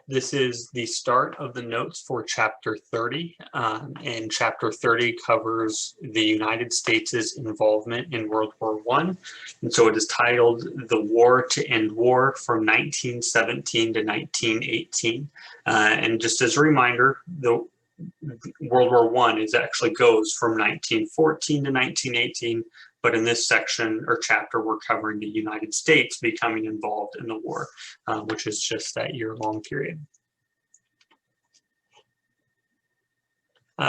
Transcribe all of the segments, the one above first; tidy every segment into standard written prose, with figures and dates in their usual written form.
This is the start of the notes for Chapter 30, and Chapter 30 covers the United States' involvement in World War I, and so it is titled The War to End War from 1917 to 1918. And just as a reminder, the World War I actually goes from 1914 to 1918, but in this section or chapter, we're covering the United States becoming involved in the war, which is just that year-long period.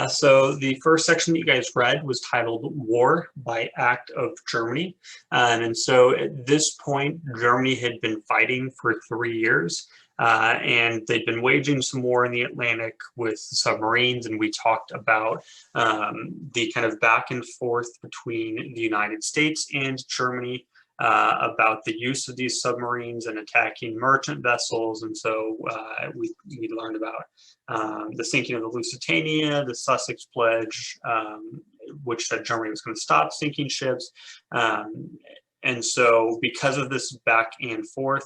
So the first section that you guys read was titled War by Act of Germany. And so at this point, Germany had been fighting for 3 years. And they'd been waging some war in the Atlantic with submarines, and we talked about the kind of back and forth between the United States and Germany about the use of these submarines and attacking merchant vessels. And so we learned about the sinking of the Lusitania, the Sussex Pledge, which said Germany was going to stop sinking ships. And so because of this back and forth,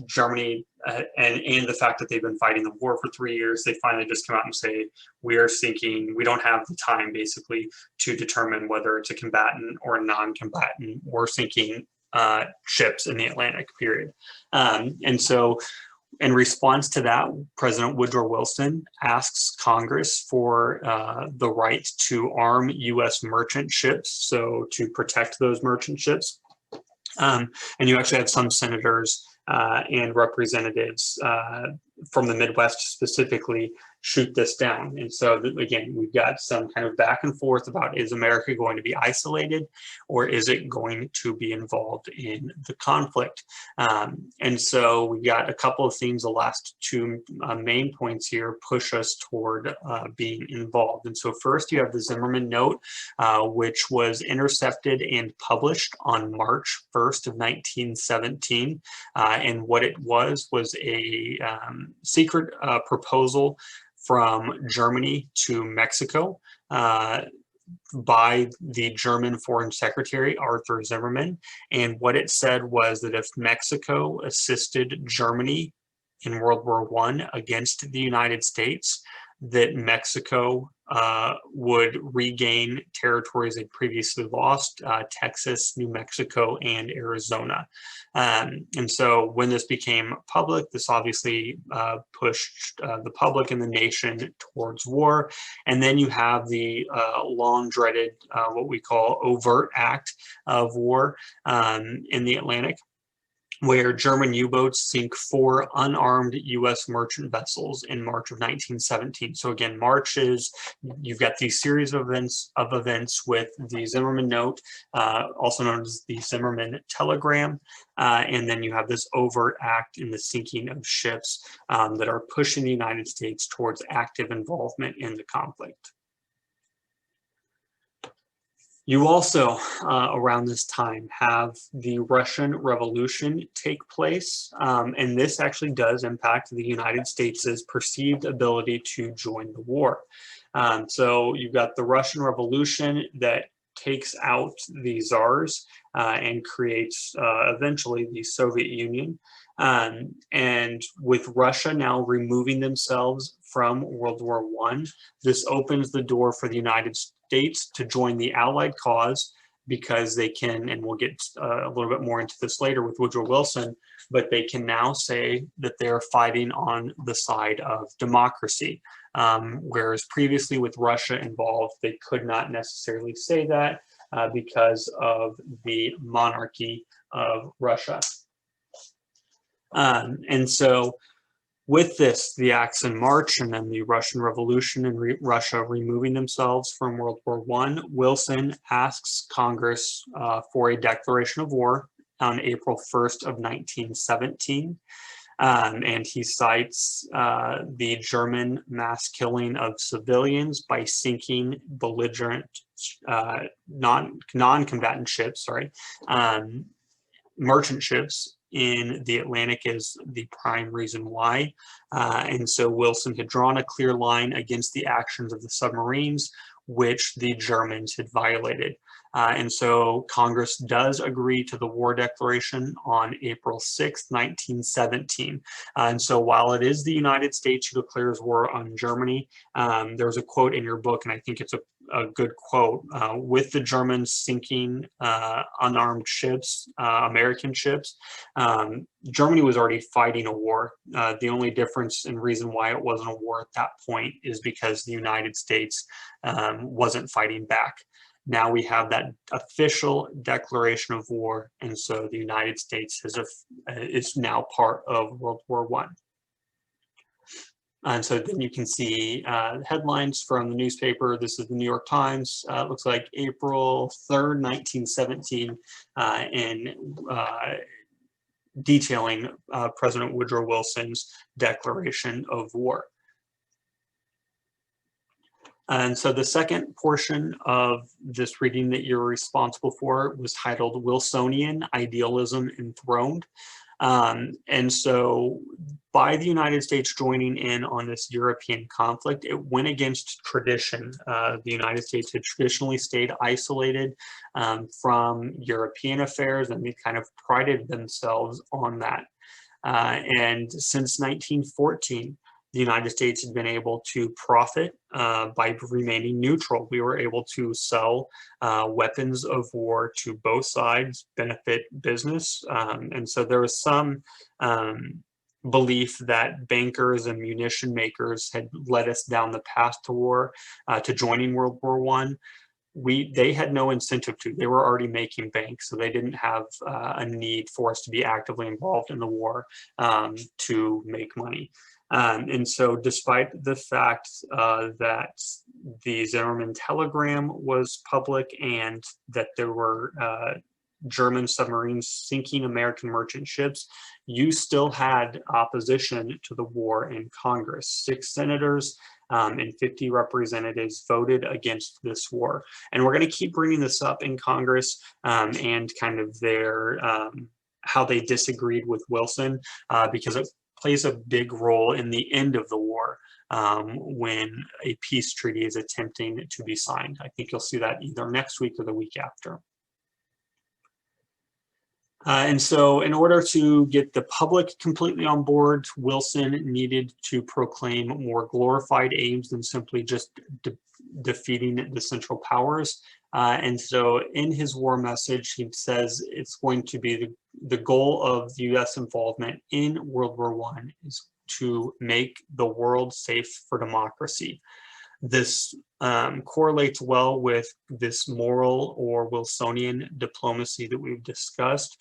Germany and the fact that they've been fighting the war for 3 years, they finally just come out and say, we are sinking, we don't have the time basically to determine whether it's a combatant or a non-combatant. We're sinking ships in the Atlantic, period. And so in response to that, President Woodrow Wilson asks Congress for the right to arm U.S. merchant ships, so to protect those merchant ships. And you actually have some senators and representatives from the Midwest specifically shoot this down. And so again, we've got some kind of back and forth about, is America going to be isolated or is it going to be involved in the conflict? And so we got a couple of themes. The last two main points here push us toward being involved. And so first you have the Zimmerman Note, which was intercepted and published on March 1st of 1917. And what it was a secret proposal from Germany to Mexico by the German Foreign Secretary, Arthur Zimmermann. And what it said was that if Mexico assisted Germany in World War I against the United States, that Mexico would regain territories they previously lost, Texas, New Mexico, and Arizona. And so when this became public, this obviously pushed the public and the nation towards war. And then you have the long dreaded, what we call overt act of war in the Atlantic, where German U-boats sink 4 unarmed U.S. merchant vessels in March of 1917. So again, March is, you've got these series of events with the Zimmerman Note, also known as the Zimmerman Telegram, and then you have this overt act in the sinking of ships that are pushing the United States towards active involvement in the conflict. You also, around this time, have the Russian Revolution take place, and this actually does impact the United States' perceived ability to join the war. So you've got the Russian Revolution that takes out the czars and creates eventually the Soviet Union. And with Russia now removing themselves from World War I, this opens the door for the United States to join the Allied cause, because they can, and we'll get a little bit more into this later with Woodrow Wilson, but they can now say that they're fighting on the side of democracy. Whereas previously with Russia involved, they could not necessarily say that because of the monarchy of Russia. And so with this, the acts in March and then the Russian Revolution and Russia removing themselves from World War I, Wilson asks Congress for a declaration of war on April 1st of 1917. And he cites the German mass killing of civilians by sinking belligerent non-combatant ships, merchant ships in the Atlantic is the prime reason why. And so Wilson had drawn a clear line against the actions of the submarines, which the Germans had violated. And so Congress does agree to the war declaration on April 6, 1917. And so while it is the United States who declares war on Germany, there's a quote in your book, and I think it's a good quote, with the Germans sinking unarmed ships, American ships, Germany was already fighting a war. The only difference and reason why it wasn't a war at that point is because the United States wasn't fighting back. Now we have that official declaration of war, and so the United States is now part of World War I. And so then you can see headlines from the newspaper. This is the New York Times. It looks like April 3rd, 1917, and detailing President Woodrow Wilson's declaration of war. And so the second portion of this reading that you're responsible for was titled Wilsonian, Idealism, Enthroned. And so by the United States joining in on this European conflict, it went against tradition. The United States had traditionally stayed isolated from European affairs, and they kind of prided themselves on that. And since 1914, the United States had been able to profit by remaining neutral. We were able to sell weapons of war to both sides, benefit business. And so there was some belief that bankers and munition makers had led us down the path to war, to joining World War I. They had no incentive to. They were already making bank, so they didn't have a need for us to be actively involved in the war to make money. And so despite the fact that the Zimmermann telegram was public and that there were German submarines sinking American merchant ships, you still had opposition to the war in Congress. 6 senators and 50 representatives voted against this war. And we're going to keep bringing this up in Congress and kind of their how they disagreed with Wilson because it plays a big role in the end of the war when a peace treaty is attempting to be signed. I think you'll see that either next week or the week after. And so in order to get the public completely on board, Wilson needed to proclaim more glorified aims than simply just defeating the Central Powers. And so in his war message, he says it's going to be the goal of the U.S. involvement in World War I is to make the world safe for democracy. This correlates well with this moral or Wilsonian diplomacy that we've discussed.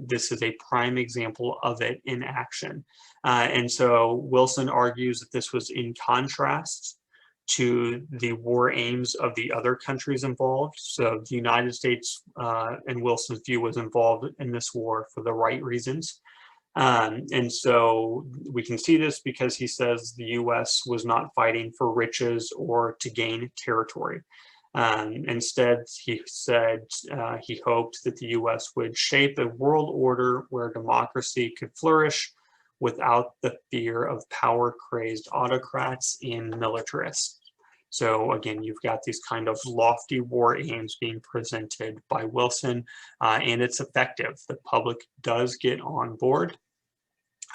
This is a prime example of it in action. And so Wilson argues that this was in contrast to the war aims of the other countries involved. So the United States, in Wilson's view, was involved in this war for the right reasons. And so we can see this because he says the U.S. was not fighting for riches or to gain territory. Instead, he said he hoped that the U.S. would shape a world order where democracy could flourish without the fear of power-crazed autocrats and militarists. So again, you've got these kind of lofty war aims being presented by Wilson, and it's effective. The public does get on board.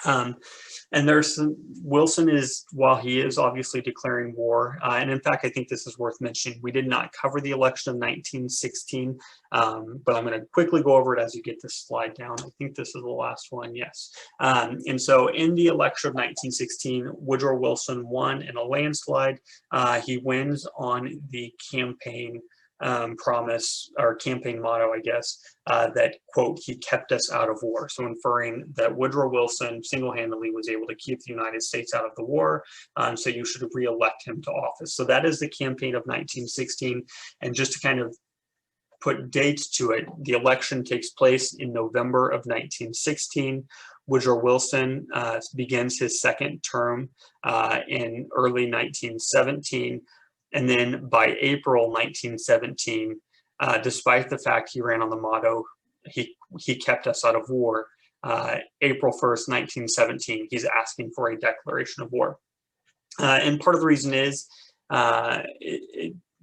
And there's some, Wilson is, while he is obviously declaring war, and in fact, I think this is worth mentioning, we did not cover the election of 1916, but I'm going to quickly go over it as you get this slide down. I think this is the last one, yes. And so in the election of 1916, Woodrow Wilson won in a landslide. He wins on the campaign promise or campaign motto, I guess, that, quote, he kept us out of war. So inferring that Woodrow Wilson single-handedly was able to keep the United States out of the war, so you should re-elect him to office. So that is the campaign of 1916. And just to kind of put dates to it, the election takes place in November of 1916. Woodrow Wilson begins his second term in early 1917. And then by April 1917, despite the fact he ran on the motto, he kept us out of war, April 1st, 1917, he's asking for a declaration of war. And part of the reason is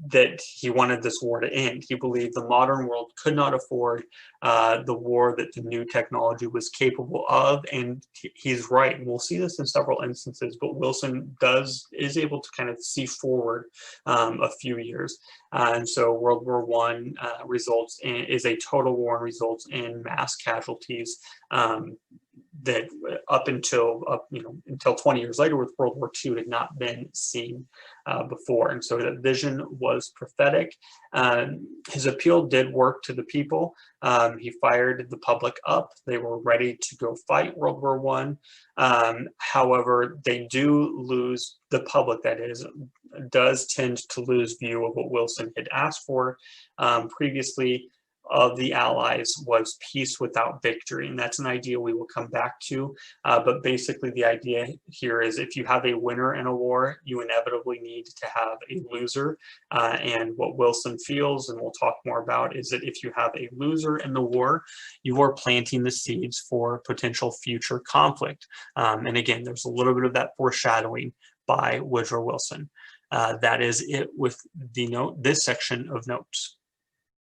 that he wanted this war to end. He believed the modern world could not afford the war that the new technology was capable of, and he's right. We'll see this in several instances, but Wilson is able to kind of see forward a few years. And so World War One is a total war and results in mass casualties. That up until 20 years later with World War II had not been seen before. And so that vision was prophetic. His appeal did work to the people. He fired the public up. They were ready to go fight World War One. However, they do lose, the public that is, does tend to lose view of what Wilson had asked for previously of the Allies was peace without victory. And that's an idea we will come back to. But basically the idea here is if you have a winner in a war, you inevitably need to have a loser. And what Wilson feels, and we'll talk more about, is that if you have a loser in the war, you are planting the seeds for potential future conflict. And again, there's a little bit of that foreshadowing by Woodrow Wilson. That is it with this section of notes.